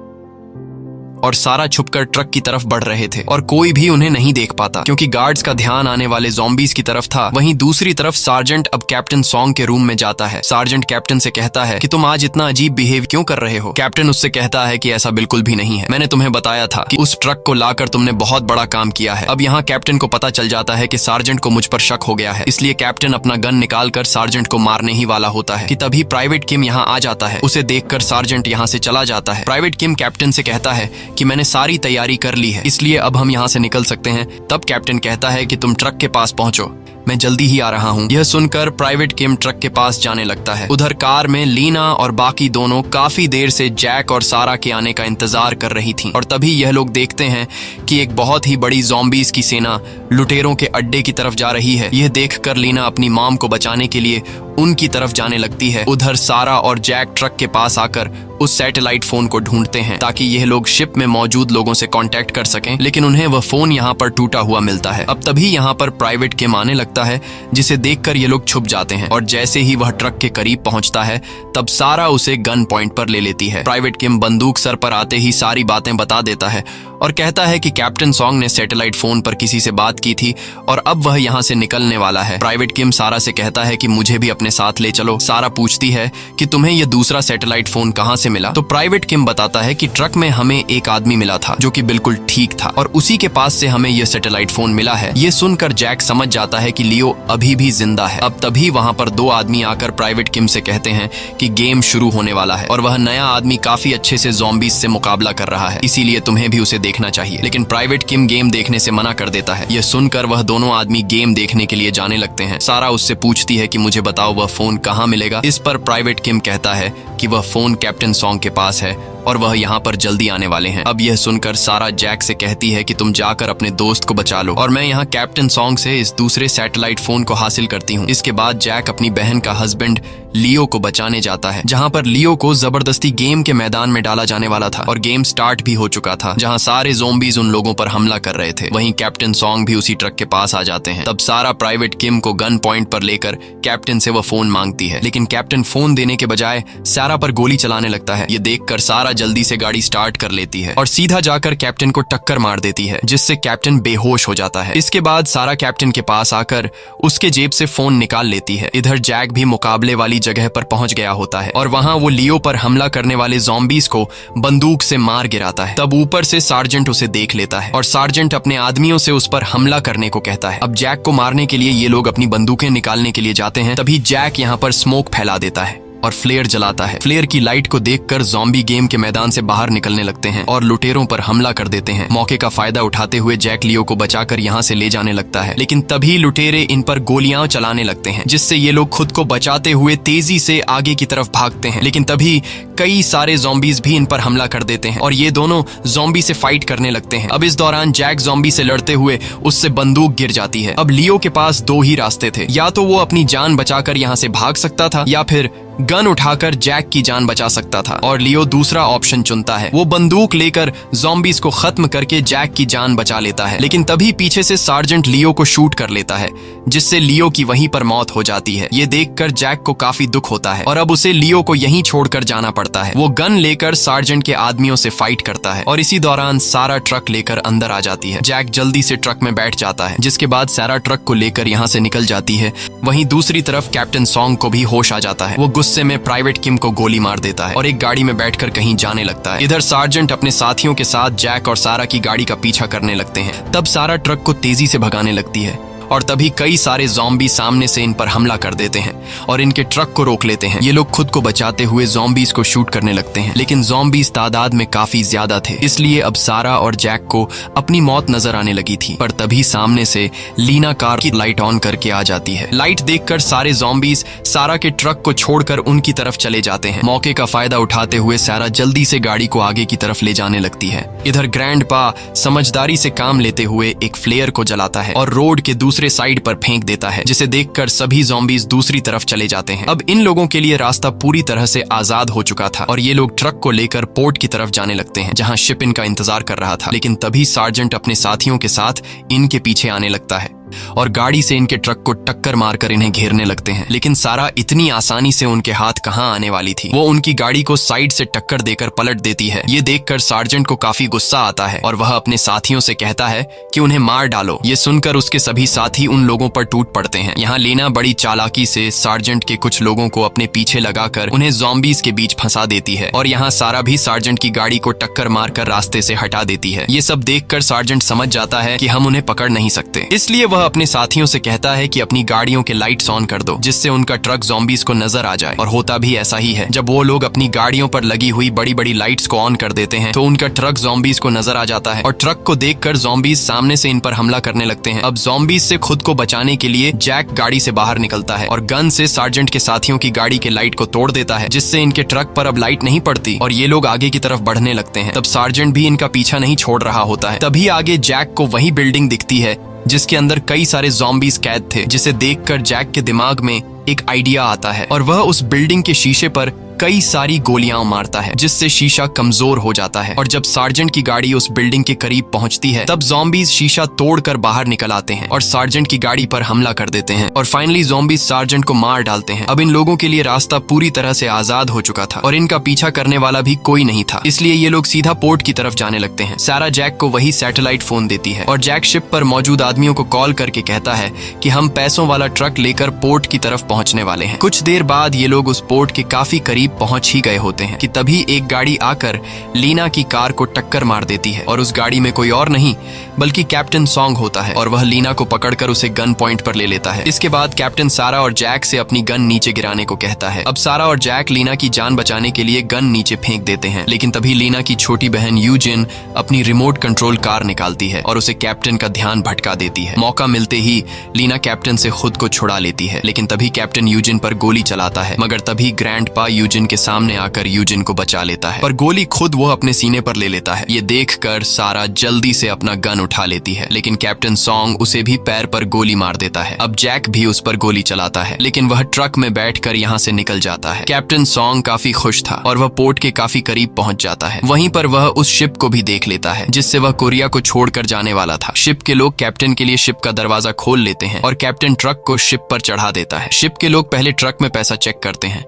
और सारा छुपकर ट्रक की तरफ बढ़ रहे थे और कोई भी उन्हें नहीं देख पाता क्योंकि गार्ड्स का ध्यान आने वाले ज़ॉम्बीज की तरफ था। वहीं दूसरी तरफ सार्जेंट अब कैप्टन सॉन्ग के रूम में जाता है। सार्जेंट कैप्टन से कहता है कि तुम आज इतना अजीब बिहेव क्यों कर रहे हो। कैप्टन उससे कहता है कि ऐसा बिल्कुल भी नहीं है, मैंने तुम्हें बताया था कि उस ट्रक को लाकर तुमने बहुत बड़ा काम किया है। अब यहाँ कैप्टन को पता चल जाता है कि सार्जेंट को मुझ पर शक हो गया है, इसलिए कैप्टन अपना गन निकालकर सार्जेंट को मारने ही वाला होता है कि तभी प्राइवेट किम यहाँ आ जाता है। उसे देखकर सार्जेंट यहाँ से चला जाता है। प्राइवेट किम कैप्टन से कहता है कि मैंने सारी तैयारी कर ली है, इसलिए अब हम यहाँ से निकल सकते हैं। तब कैप्टन कहता है कि तुम ट्रक के पास पहुंचो, मैं जल्दी ही आ रहा हूँ। यह सुनकर प्राइवेट किम ट्रक के पास जाने लगता है। उधर कार में लीना और बाकी दोनों काफी देर से जैक और सारा के आने का इंतजार कर रही थीं, और तभी यह लोग देखते हैं कि एक बहुत ही बड़ी ज़ॉम्बीज की सेना लुटेरों के अड्डे की तरफ जा रही है। यह देखकर लीना अपनी मॉम को बचाने के लिए उनकी तरफ जाने लगती है। उधर सारा और जैक ट्रक के पास आकर उस सैटेलाइट फोन को ढूंढते हैं ताकि यह लोग शिप में मौजूद लोगों से कांटेक्ट कर सकें, लेकिन उन्हें वह फोन यहाँ पर टूटा हुआ मिलता है। अब तभी यहाँ पर प्राइवेट किम आने लगता है, जिसे देखकर ये लोग छुप जाते हैं, और जैसे ही वह ट्रक के करीब पहुंचता है तब सारा उसे गन पॉइंट पर ले लेती है। प्राइवेट किम बंदूक सर पर आते ही सारी बातें बता देता है और कहता है कि कैप्टन सॉन्ग ने सैटेलाइट फोन पर किसी से बात की थी और अब वह यहाँ से निकलने वाला है। प्राइवेट किम सारा से कहता है कि मुझे भी अपने साथ ले चलो। सारा पूछती है कि तुम्हें यह दूसरा सैटेलाइट फोन कहाँ से मिला, तो प्राइवेट किम बताता है कि ट्रक में हमें एक आदमी मिला था जो कि बिल्कुल ठीक था और उसी के पास से हमें यह सैटेलाइट फोन मिला है। ये सुनकर जैक समझ जाता है कि लियो अभी भी जिंदा है। अब तभी वहाँ पर 2 आदमी आकर प्राइवेट किम से कहते हैं कि गेम शुरू होने वाला है और वह नया आदमी काफी अच्छे से ज़ॉम्बीज से मुकाबला कर रहा है, इसीलिए तुम्हें भी उसे देखना चाहिए। लेकिन प्राइवेट किम गेम देखने से मना कर देता है। यह सुनकर वह दोनों आदमी गेम देखने के लिए जाने लगते हैं। सारा उससे पूछती है कि मुझे बताओ वह फोन कहाँ मिलेगा। इस पर प्राइवेट किम कहता है कि वह फोन कैप्टन सॉन्ग के पास है और वह यहाँ पर जल्दी आने वाले हैं। अब यह सुनकर सारा जैक से कहती है कि तुम जाकर अपने दोस्त को बचा लो और मैं यहाँ कैप्टन सॉन्ग से इस दूसरे सैटेलाइट फोन को हासिल करती हूँ। इसके बाद जैक अपनी बहन का हस्बैंड लियो को बचाने जाता है, जहाँ पर लियो को जबरदस्ती गेम के मैदान में डाला जाने वाला था और गेम स्टार्ट भी हो चुका था, जहाँ सारे ज़ॉम्बीज उन लोगों पर हमला कर रहे थे। वहीं कैप्टन सॉन्ग भी उसी ट्रक के पास आ जाते हैं। तब सारा प्राइवेट किम को गन पॉइंट पर लेकर कैप्टन से वह फोन मांगती है, लेकिन कैप्टन फोन देने के बजाय सारा पर गोली चलाने लगता है। ये देखकर सारा जल्दी से गाड़ी स्टार्ट कर लेती है और सीधा जाकर कैप्टन को टक्कर मार देती है, जिससे कैप्टन बेहोश हो जाता है। इसके बाद सारा कैप्टन के पास आकर उसके जेब से फोन निकाल लेती है। इधर जैक भी मुकाबले वाली जगह पर पहुंच गया होता है और वहां वो लियो पर हमला करने वाले ज़ॉम्बीज को बंदूक से मार गिराता है। तब ऊपर से सार्जेंट उसे देख लेता है और सार्जेंट अपने आदमियों से उस पर हमला करने को कहता है। अब जैक को मारने के लिए ये लोग अपनी बंदूकें निकालने के लिए जाते हैं, तभी जैक यहाँ पर स्मोक फैला देता है और फ्लेयर जलाता है। फ्लेयर की लाइट को देखकर ज़ॉम्बी गेम के मैदान से बाहर निकलने लगते हैं और लुटेरों पर हमला कर देते हैं। मौके का फायदा उठाते हुए जैक लियो को बचाकर यहाँ से ले जाने लगता है, लेकिन तभी लुटेरे इन पर गोलियां चलाने लगते हैं, जिससे ये लोग खुद को बचाते हुए तेजी से आगे की तरफ भागते हैं। लेकिन तभी कई सारे ज़ॉम्बीज भी इन पर हमला कर देते हैं और ये दोनों ज़ॉम्बी से फाइट करने लगते हैं। अब इस दौरान जैक ज़ॉम्बी से लड़ते हुए उससे बंदूक गिर जाती है। अब लियो के पास दो ही रास्ते थे, या तो वो अपनी जान बचाकर यहाँ से भाग सकता था या फिर गन उठाकर जैक की जान बचा सकता था। और लियो दूसरा ऑप्शन चुनता है। वो बंदूक लेकर ज़ॉम्बीज को खत्म करके जैक की जान बचा लेता है, लेकिन तभी पीछे से सार्जेंट लियो को शूट कर लेता है, जिससे लियो की वहीं पर मौत हो जाती है। ये देखकर जैक को काफी दुख होता है और अब उसे लियो को यहीं छोड़कर जाना पड़ता है। वो गन लेकर सार्जेंट के आदमियों से फाइट करता है और इसी दौरान सारा ट्रक लेकर अंदर आ जाती है। जैक जल्दी से ट्रक में बैठ जाता है, जिसके बाद सारा ट्रक को लेकर यहाँ से निकल जाती है। वहीं दूसरी तरफ कैप्टन सॉन्ग को भी होश आ जाता है। वो गुस्से में प्राइवेट किम को गोली मार देता है और एक गाड़ी में बैठकर कहीं जाने लगता है। इधर सार्जेंट अपने साथियों के साथ जैक और सारा की गाड़ी का पीछा करने लगते हैं। तब सारा ट्रक को तेजी से भगाने लगती है और तभी कई सारे ज़ॉम्बी सामने से इन पर हमला कर देते हैं और इनके ट्रक को रोक लेते हैं। ये लोग खुद को बचाते हुए ज़ॉम्बीज को शूट करने लगते हैं, लेकिन ज़ॉम्बीज तादाद में काफी ज्यादा थे, इसलिए अब सारा और जैक को अपनी मौत नजर आने लगी थी। पर तभी सामने से लीना कार की लाइट ऑन करके आ जाती है। लाइट देखकर सारे ज़ॉम्बीज सारा के ट्रक को छोड़कर उनकी तरफ चले जाते हैं। मौके का फायदा उठाते हुए सारा जल्दी से गाड़ी को आगे की तरफ ले जाने लगती है। इधर ग्रैंडपा समझदारी से काम लेते हुए एक फ्लेयर को जलाता है और रोड के दूसरे साइड पर फेंक देता है, जिसे देखकर सभी ज़ॉम्बीज दूसरी तरफ चले जाते हैं। अब इन लोगों के लिए रास्ता पूरी तरह से आजाद हो चुका था और ये लोग ट्रक को लेकर पोर्ट की तरफ जाने लगते हैं, जहां शिप इनका इंतजार कर रहा था। लेकिन तभी सार्जेंट अपने साथियों के साथ इनके पीछे आने लगता है और गाड़ी से इनके ट्रक को टक्कर मारकर इन्हें घेरने लगते हैं। लेकिन सारा इतनी आसानी से उनके हाथ कहां आने वाली थी। वो उनकी गाड़ी को साइड से टक्कर देकर पलट देती है। ये देखकर सार्जेंट को काफी गुस्सा आता है और वह अपने साथियों से कहता है कि उन्हें मार डालो। ये सुनकर उसके सभी साथी उन लोगों पर टूट पड़ते हैं। यहाँ लेना बड़ी चालाकी से सार्जेंट के कुछ लोगों को अपने पीछे लगाकर उन्हें ज़ॉम्बीज के बीच फंसा देती है और यहाँ सारा भी सार्जेंट की गाड़ी को टक्कर मारकर रास्ते से हटा देती है। ये सब देखकर सार्जेंट समझ जाता है कि हम उन्हें पकड़ नहीं सकते, इसलिए वह अपने साथियों से कहता है कि अपनी गाड़ियों के लाइट्स ऑन कर दो, जिससे उनका ट्रक ज़ॉम्बीज को नजर आ जाए। और होता भी ऐसा ही है। जब वो लोग अपनी गाड़ियों पर लगी हुई बड़ी बड़ी लाइट्स को ऑन कर देते हैं तो उनका ट्रक ज़ॉम्बीज को नजर आ जाता है और ट्रक को देखकर ज़ॉम्बीज सामने से इन पर हमला करने लगते हैं। अब ज़ॉम्बीज से खुद को बचाने के लिए जैक गाड़ी से बाहर निकलता है और गन से सार्जेंट के साथियों की गाड़ी के लाइट को तोड़ देता है, जिससे इनके ट्रक पर अब लाइट नहीं पड़ती और ये लोग आगे की तरफ बढ़ने लगते हैं। तब सार्जेंट भी इनका पीछा नहीं छोड़ रहा होता है। तभी आगे जैक को वही बिल्डिंग दिखती है जिसके अंदर कई सारे ज़ॉम्बीज कैद थे, जिसे देखकर जैक के दिमाग में एक आइडिया आता है और वह उस बिल्डिंग के शीशे पर कई सारी गोलियां मारता है, जिससे शीशा कमजोर हो जाता है। और जब सार्जेंट की गाड़ी उस बिल्डिंग के करीब पहुंचती है तब ज़ॉम्बीज शीशा तोड़कर बाहर निकल आते हैं और सार्जेंट की गाड़ी पर हमला कर देते हैं और फाइनली ज़ॉम्बीज सार्जेंट को मार डालते हैं। अब इन लोगों के लिए रास्ता पूरी तरह से आजाद हो चुका था और इनका पीछा करने वाला भी कोई नहीं था, इसलिए ये लोग सीधा पोर्ट की तरफ जाने लगते हैं। सारा जैक को वही सैटेलाइट फोन देती है और जैक शिप पर मौजूद आदमियों को कॉल करके कहता है कि हम पैसों वाला ट्रक लेकर पोर्ट की तरफ पहुंचने वाले हैं। कुछ देर बाद ये लोग उस पोर्ट के काफी करीब पहुंच ही गए होते हैं कि तभी एक गाड़ी आकर लीना की कार को टक्कर मार देती है और उस गाड़ी में कोई और नहीं बल्कि कैप्टन सॉन्ग होता है और वह लीना को पकड़कर उसे गन पॉइंट पर ले लेता है। इसके बाद कैप्टन सारा और जैक से अपनी गन नीचे गिराने को कहता है। अब सारा और जैक लीना की जान बचाने के लिए गन नीचे फेंक देते हैं, लेकिन तभी लीना की छोटी बहन यूजिन अपनी रिमोट कंट्रोल कार निकालती है और उसे कैप्टन का ध्यान भटका देती है। मौका मिलते ही लीना कैप्टन से खुद को छुड़ा लेती है, लेकिन तभी कैप्टन यूजिन पर गोली चलाता है, मगर तभी ग्रैंडपा यूजिन के सामने आकर यूजिन को बचा लेता है, पर गोली खुद वो अपने सीने पर ले लेता है। ये देखकर सारा जल्दी से अपना गन उठा लेती है, लेकिन कैप्टन सॉन्ग उसे भी पैर पर गोली मार देता है। अब जैक भी उस पर गोली चलाता है, लेकिन वह ट्रक में बैठकर यहाँ से निकल जाता है। कैप्टन सॉन्ग काफी खुश था और वह पोर्ट के काफी करीब पहुंच जाता है। वहीं पर वह उस शिप को भी देख लेता है जिससे वह कोरिया को छोड़कर जाने वाला था। शिप के लोग कैप्टन के लिए शिप का दरवाजा खोल लेते हैं और कैप्टन ट्रक को शिप पर चढ़ा देता है। शिप के लोग पहले ट्रक में पैसा चेक करते हैं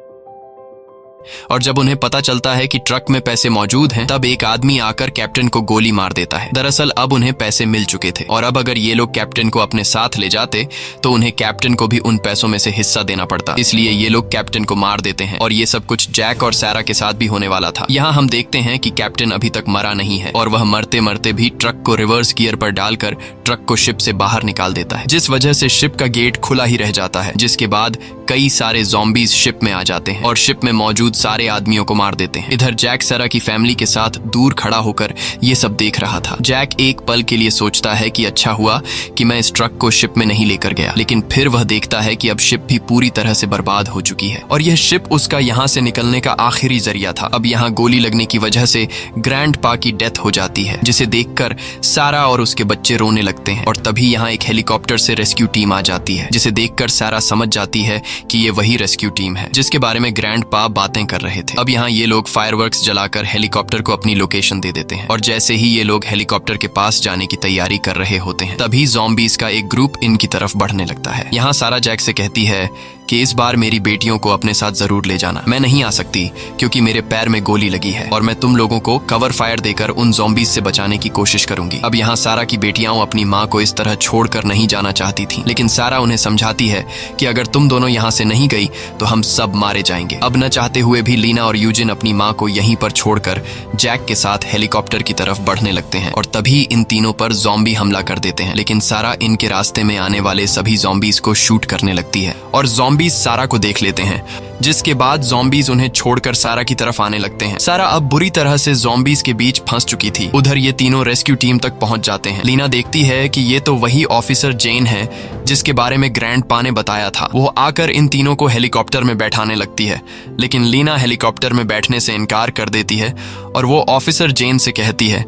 और जब उन्हें पता चलता है कि ट्रक में पैसे मौजूद हैं, तब एक आदमी आकर कैप्टन को गोली मार देता है। दरअसल अब उन्हें पैसे मिल चुके थे और अब अगर ये लोग कैप्टन को अपने साथ ले जाते तो उन्हें कैप्टन को भी उन पैसों में से हिस्सा देना पड़ता। इसलिए ये लोग कैप्टन को मार देते हैं और ये सब कुछ जैक और सैरा के साथ भी होने वाला था। यहाँ हम देखते हैं कि कैप्टन अभी तक मरा नहीं है और वह मरते मरते भी ट्रक को रिवर्स गियर पर डालकर ट्रक को शिप से बाहर निकाल देता है, जिस वजह से शिप का गेट खुला ही रह जाता है। जिसके बाद कई सारे ज़ॉम्बीज शिप में आ जाते हैं और शिप में मौजूद सारे आदमियों को मार देते हैं। इधर जैक सैरा की फैमिली के साथ दूर खड़ा होकर ये सब देख रहा था। जैक एक पल के लिए सोचता है कि अच्छा हुआ कि मैं इस ट्रक को शिप में नहीं लेकर गया, लेकिन फिर वह देखता है कि अब शिप भी पूरी तरह से बर्बाद हो चुकी है और यह शिप उसका यहाँ से निकलने का आखिरी जरिया था। अब यहाँ गोली लगने की वजह से ग्रैंडपा की डेथ हो जाती है, जिसे देखकर सारा और उसके बच्चे रोने लगते हैं और तभी यहाँ एक हेलीकॉप्टर से रेस्क्यू टीम आ जाती है, जिसे देखकर सारा समझ जाती है कि ये वही रेस्क्यू टीम है जिसके बारे में ग्रैंडपा बातें कर रहे थे। अब यहाँ ये लोग फायरवर्क्स जलाकर हेलीकॉप्टर को अपनी लोकेशन दे देते हैं और जैसे ही ये लोग हेलीकॉप्टर के पास जाने की तैयारी कर रहे होते हैं, तभी ज़ॉम्बीज का एक ग्रुप इनकी तरफ बढ़ने लगता है। यहाँ सारा जैक से कहती है कि इस बार मेरी बेटियों को अपने साथ जरूर ले जाना। मैं नहीं आ सकती क्योंकि मेरे पैर में गोली लगी है और मैं तुम लोगों को कवर फायर देकर उन ज़ॉम्बीज से बचाने की कोशिश करूंगी। अब यहाँ सारा की बेटियां अपनी माँ को इस तरह छोड़कर नहीं जाना चाहती थी, लेकिन सारा उन्हें समझाती है कि अगर तुम दोनों यहाँ से नहीं गई तो हम सब मारे जाएंगे। अब न चाहते हुए भी लीना और यूजिन अपनी माँ को यहीं पर छोड़कर जैक के साथ हेलीकॉप्टर की तरफ बढ़ने लगते हैं और तभी इन तीनों पर ज़ॉम्बी हमला कर देते हैं। लेकिन सारा इनके रास्ते में आने वाले सभी ज़ॉम्बीज को शूट करने लगती है और ज़ॉम्बीज सारा को देख लेते हैं, जिसके बाद ज़ॉम्बीज उन्हें छोड़कर सारा की तरफ आने लगते हैं। सारा अब बुरी तरह से ज़ॉम्बीज के बीच फंस चुकी थी। उधर ये तीनों रेस्क्यू टीम तक पहुंच जाते हैं। लीना देखती है कि ये तो वही ऑफिसर जेन है जिसके बारे में ग्रैंडपा ने बताया था। वो आकर इन तीनों को हेलीकॉप्टर में बैठाने लगती है, लेकिन लीना हेलीकॉप्टर में बैठने से इनकार कर देती है और वो ऑफिसर जेन से कहती है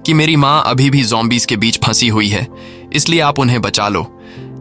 कि मेरी माँ अभी भी ज़ॉम्बीज के बीच फंसी हुई है, इसलिए आप उन्हें बचा लो।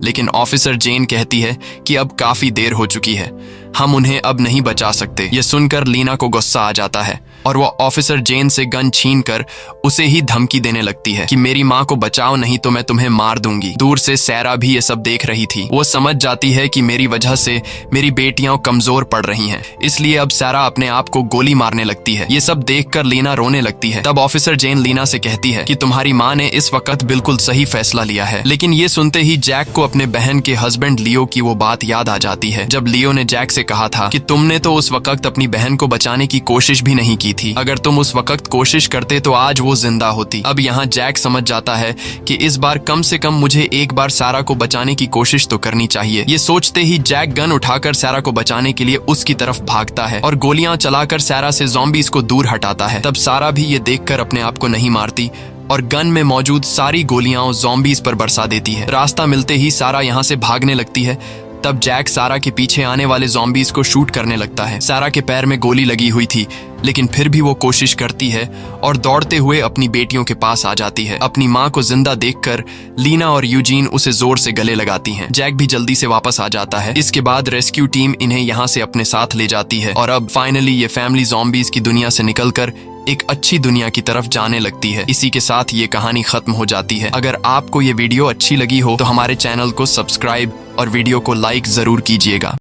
लेकिन ऑफिसर जेन कहती है कि अब काफी देर हो चुकी है, हम उन्हें अब नहीं बचा सकते। यह सुनकर लीना को गुस्सा आ जाता है और वो ऑफिसर जेन से गन छीनकर उसे ही धमकी देने लगती है कि मेरी माँ को बचाओ नहीं तो मैं तुम्हें मार दूंगी। दूर से सैरा भी ये सब देख रही थी। वो समझ जाती है कि मेरी वजह से मेरी बेटियां कमजोर पड़ रही हैं, इसलिए अब सैरा अपने आप को गोली मारने लगती है। ये सब देखकर लीना रोने लगती है। तब ऑफिसर जेन लीना से कहती है कि तुम्हारी माँ ने इस वक्त बिल्कुल सही फैसला लिया है। लेकिन ये सुनते ही जैक को अपने बहन के हस्बैंड लियो की वो बात याद आ जाती है, जब लियो ने जैक से कहा था कि तुमने तो उस वक्त अपनी बहन को बचाने की कोशिश भी नहीं की थी। अगर तुम उस वक्त कोशिश करते तो आज वो जिंदा होती। अब यहाँ जैक समझ जाता है कि इस बार कम से कम मुझे एक बार सारा को बचाने की कोशिश तो करनी चाहिए। ये सोचते ही जैक गन उठाकर सारा को बचाने के लिए उसकी तरफ भागता है और गोलियां चलाकर सारा से ज़ॉम्बीज को दूर हटाता है। तब सारा भी ये देखकर अपने आप को नहीं मारती और गन में मौजूद सारी गोलियां ज़ॉम्बीज पर बरसा देती है। रास्ता मिलते ही सारा यहाँ से भागने लगती है। तब जैक सारा के पीछे आने वाले ज़ॉम्बीज को शूट करने लगता है। सारा के पैर में गोली लगी हुई थी, लेकिन फिर भी वो कोशिश करती है और दौड़ते हुए अपनी बेटियों के पास आ जाती है। अपनी माँ को जिंदा देखकर लीना और यूजीन उसे जोर से गले लगाती हैं। जैक भी जल्दी से वापस आ जाता है। इसके बाद रेस्क्यू टीम इन्हें यहाँ से अपने साथ ले जाती है और अब फाइनली ये फैमिली ज़ॉम्बीज की दुनिया से निकलकर एक अच्छी दुनिया की तरफ जाने लगती है। इसी के साथ ये कहानी खत्म हो जाती है। अगर आपको ये वीडियो अच्छी लगी हो तो हमारे चैनल को सब्सक्राइब और वीडियो को लाइक जरूर कीजिएगा।